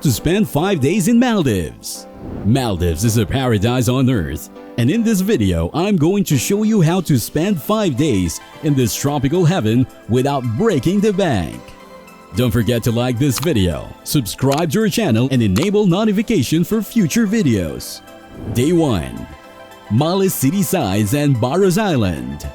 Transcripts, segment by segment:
to spend 5 days in Maldives. Maldives is a paradise on earth, and in this video, I'm going to show you how to spend 5 days in this tropical heaven without breaking the bank. Don't forget to like this video, subscribe to our channel, and enable notification for future videos. Day 1. Maldives city sides and Baros Island.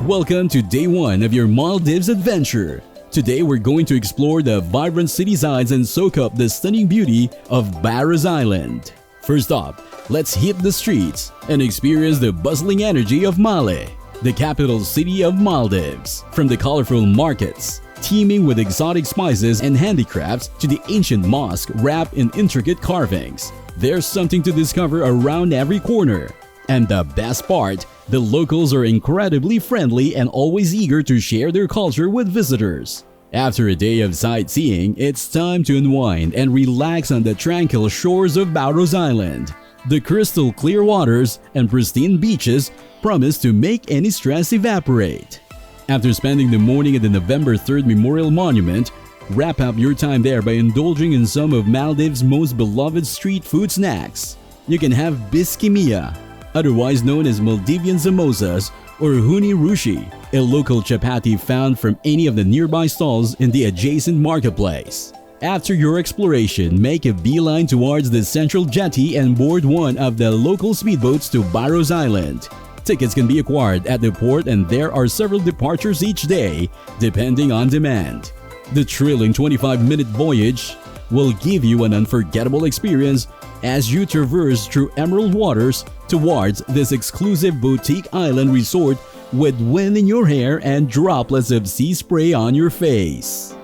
Welcome to day 1 of your Maldives adventure. Today we're going to explore the vibrant city sides and soak up the stunning beauty of Baros Island. First up, let's hit the streets and experience the bustling energy of Male, the capital city of Maldives. From the colorful markets, teeming with exotic spices and handicrafts, to the ancient mosque wrapped in intricate carvings, there's something to discover around every corner. And the best part, the locals are incredibly friendly and always eager to share their culture with visitors. After a day of sightseeing, it's time to unwind and relax on the tranquil shores of Baros Island. The crystal clear waters and pristine beaches promise to make any stress evaporate. After spending the morning at the November 3rd Memorial Monument, wrap up your time there by indulging in some of Maldives' most beloved street food snacks. You can have biskimia, otherwise known as Maldivian samosas, or huni rushi, a local chapati found from any of the nearby stalls in the adjacent marketplace. After your exploration, make a beeline towards the central jetty and board one of the local speedboats to Baros Island. Tickets can be acquired at the port, and there are several departures each day, depending on demand. The thrilling 25-minute voyage will give you an unforgettable experience as you traverse through emerald waters towards this exclusive boutique island resort with wind in your hair and droplets of sea spray on your face.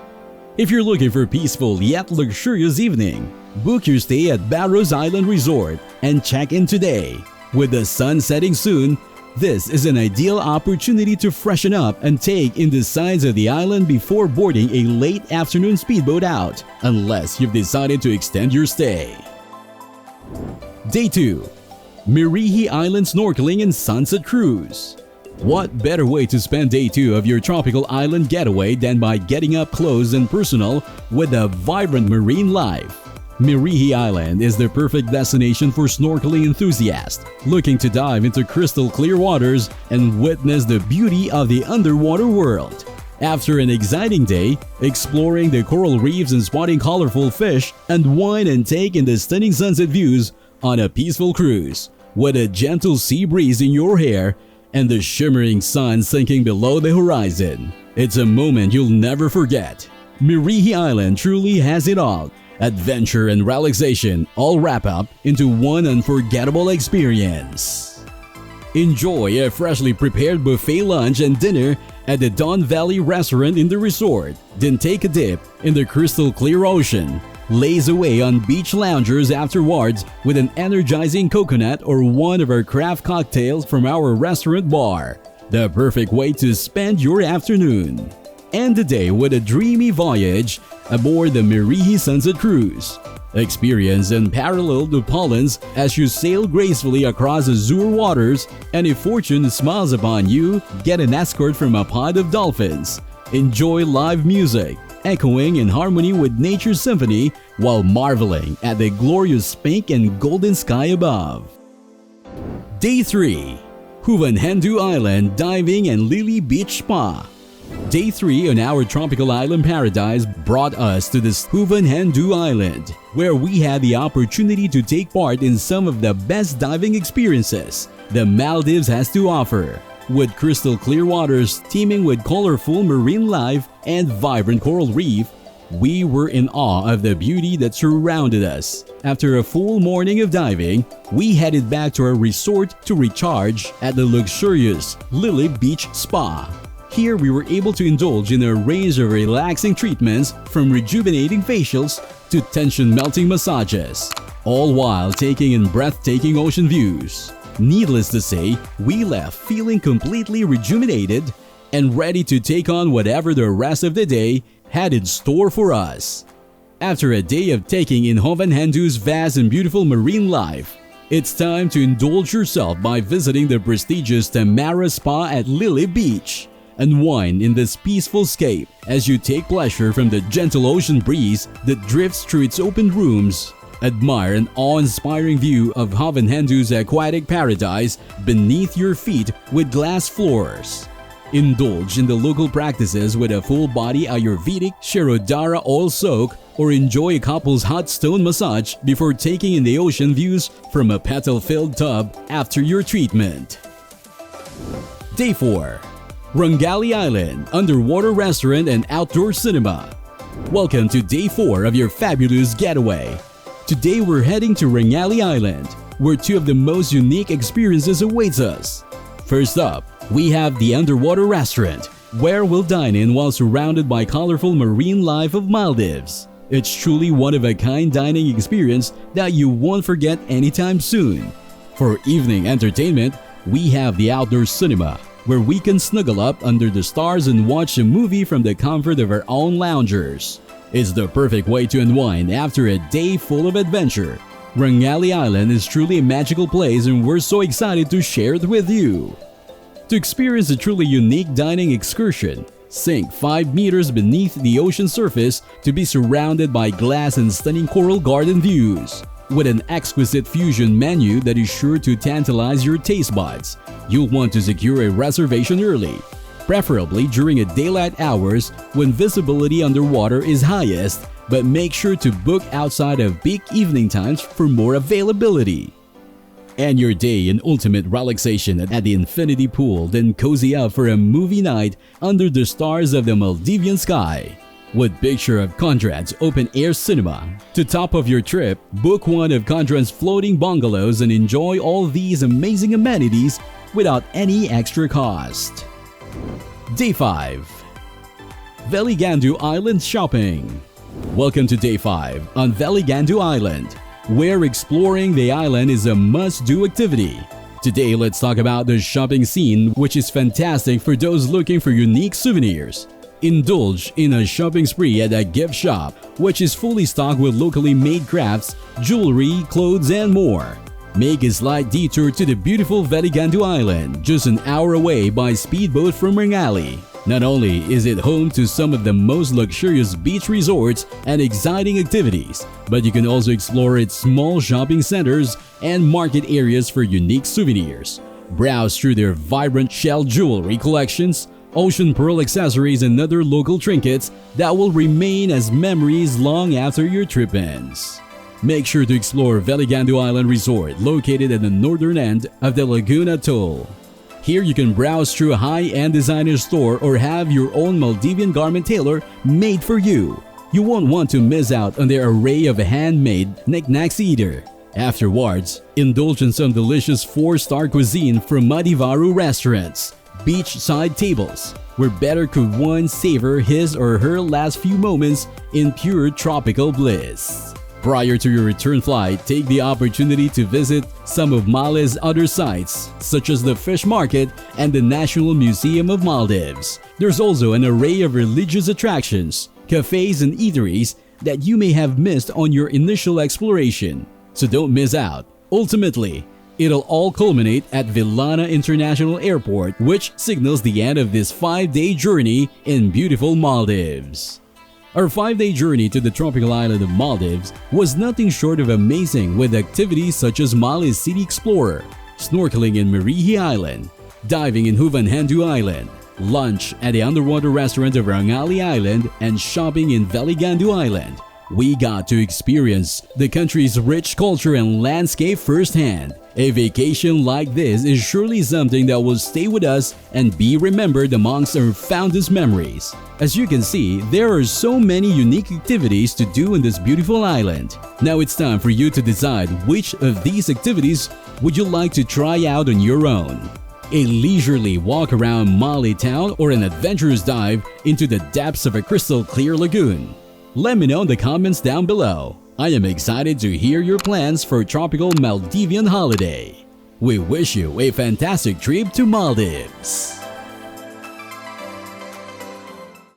If you're looking for a peaceful yet luxurious evening, book your stay at Baros Island Resort and check in today. With the sun setting soon, this is an ideal opportunity to freshen up and take in the sights of the island before boarding a late afternoon speedboat out, unless you've decided to extend your stay. Day 2. Mirihi Island Snorkeling and Sunset Cruise. What better way to spend day 2 of your tropical island getaway than by getting up close and personal with a vibrant marine life? Mirihi Island is the perfect destination for snorkeling enthusiasts looking to dive into crystal clear waters and witness the beauty of the underwater world. After an exciting day, exploring the coral reefs and spotting colorful fish, unwind and take in the stunning sunset views on a peaceful cruise, with a gentle sea breeze in your hair and the shimmering sun sinking below the horizon. It's a moment you'll never forget. Mirihi Island truly has it all. Adventure and relaxation all wrap up into one unforgettable experience. Enjoy a freshly prepared buffet lunch and dinner at the Don Valley restaurant in the resort. Then take a dip in the crystal clear ocean. Laze away on beach loungers afterwards with an energizing coconut or one of our craft cocktails from our restaurant bar. The perfect way to spend your afternoon. End the day with a dreamy voyage aboard the Mirihi Sunset Cruise. Experience unparalleled opulence as you sail gracefully across azure waters, and if fortune smiles upon you, get an escort from a pod of dolphins. Enjoy live music, echoing in harmony with nature's symphony while marveling at the glorious pink and golden sky above. Day 3. Huvanhendhoo Island Diving and Lily Beach Spa. Day 3 on our tropical island paradise brought us to this Huvanhendhoo Island, where we had the opportunity to take part in some of the best diving experiences the Maldives has to offer. With crystal clear waters teeming with colorful marine life and vibrant coral reef, we were in awe of the beauty that surrounded us. After a full morning of diving, we headed back to our resort to recharge at the luxurious Lily Beach Spa. Here we were able to indulge in a range of relaxing treatments, from rejuvenating facials to tension-melting massages, all while taking in breathtaking ocean views. Needless to say, we left feeling completely rejuvenated and ready to take on whatever the rest of the day had in store for us. After a day of taking in Huvanhendhoo's vast and beautiful marine life, it's time to indulge yourself by visiting the prestigious Tamara Spa at Lily Beach, Unwind in this peaceful scape as you take pleasure from the gentle ocean breeze that drifts through its open rooms. Admire an awe-inspiring view of Huvanhendhoo's aquatic paradise beneath your feet with glass floors. Indulge in the local practices with a full-body Ayurvedic Shirodhara oil soak or enjoy a couple's hot stone massage before taking in the ocean views from a petal-filled tub after your treatment. Day 4. Rangali Island Underwater Restaurant and Outdoor Cinema. Welcome to Day 4 of your fabulous getaway. Today we're heading to Rangali Island, where two of the most unique experiences awaits us. First up, we have the Underwater Restaurant, where we'll dine in while surrounded by colorful marine life of Maldives. It's truly one-of-a-kind dining experience that you won't forget anytime soon. For evening entertainment, we have the Outdoor Cinema, where we can snuggle up under the stars and watch a movie from the comfort of our own loungers. It's the perfect way to unwind after a day full of adventure. Rangali Island is truly a magical place and we're so excited to share it with you. To experience a truly unique dining excursion, sink 5 meters beneath the ocean surface to be surrounded by glass and stunning coral garden views. With an exquisite fusion menu that is sure to tantalize your taste buds, you'll want to secure a reservation early, preferably during a daylight hours when visibility underwater is highest, but make sure to book outside of peak evening times for more availability. End your day in ultimate relaxation at the infinity pool, then cozy up for a movie night under the stars of the Maldivian sky. With picture of Conrad's open-air cinema. To top off your trip, book one of Conrad's floating bungalows and enjoy all these amazing amenities without any extra cost. Day 5. Veligandu Island Shopping. Welcome to Day 5 on Veligandu Island, where exploring the island is a must-do activity. Today, let's talk about the shopping scene, which is fantastic for those looking for unique souvenirs. Indulge in a shopping spree at a gift shop, which is fully stocked with locally made crafts, jewelry, clothes, and more. Make a slight detour to the beautiful Veligandu Island, just an hour away by speedboat from Rangali. Not only is it home to some of the most luxurious beach resorts and exciting activities, but you can also explore its small shopping centers and market areas for unique souvenirs. Browse through their vibrant shell jewelry collections, ocean pearl accessories, and other local trinkets that will remain as memories long after your trip ends. Make sure to explore Veligandu Island Resort, located at the northern end of the Lagoon Atoll. Here you can browse through a high-end designer store or have your own Maldivian garment tailor made for you. You won't want to miss out on their array of handmade knickknacks either. Afterwards, indulge in some delicious 4-star cuisine from Madivaru restaurants. Beachside tables, where better could one savor his or her last few moments in pure tropical bliss. Prior to your return flight, take the opportunity to visit some of Mali's other sites, such as the Fish Market and the National Museum of Maldives. There's also an array of religious attractions, cafes, and eateries that you may have missed on your initial exploration. So don't miss out. Ultimately, it'll all culminate at Villana International Airport, which signals the end of this 5-day journey in beautiful Maldives. Our 5-day journey to the tropical island of Maldives was nothing short of amazing, with activities such as Mali's City Explorer, snorkeling in Mirihi Island, diving in Huvanhendhoo Island, lunch at the underwater restaurant of Rangali Island, and shopping in Veligandu Island. We got to experience the country's rich culture and landscape firsthand. A vacation like this is surely something that will stay with us and be remembered amongst our fondest memories. As you can see, there are so many unique activities to do in this beautiful island. Now it's time for you to decide which of these activities would you like to try out on your own. A leisurely walk around Mali town or an adventurous dive into the depths of a crystal clear lagoon. Let me know in the comments down below. I am excited to hear your plans for a tropical Maldivian holiday. We wish you a fantastic trip to Maldives.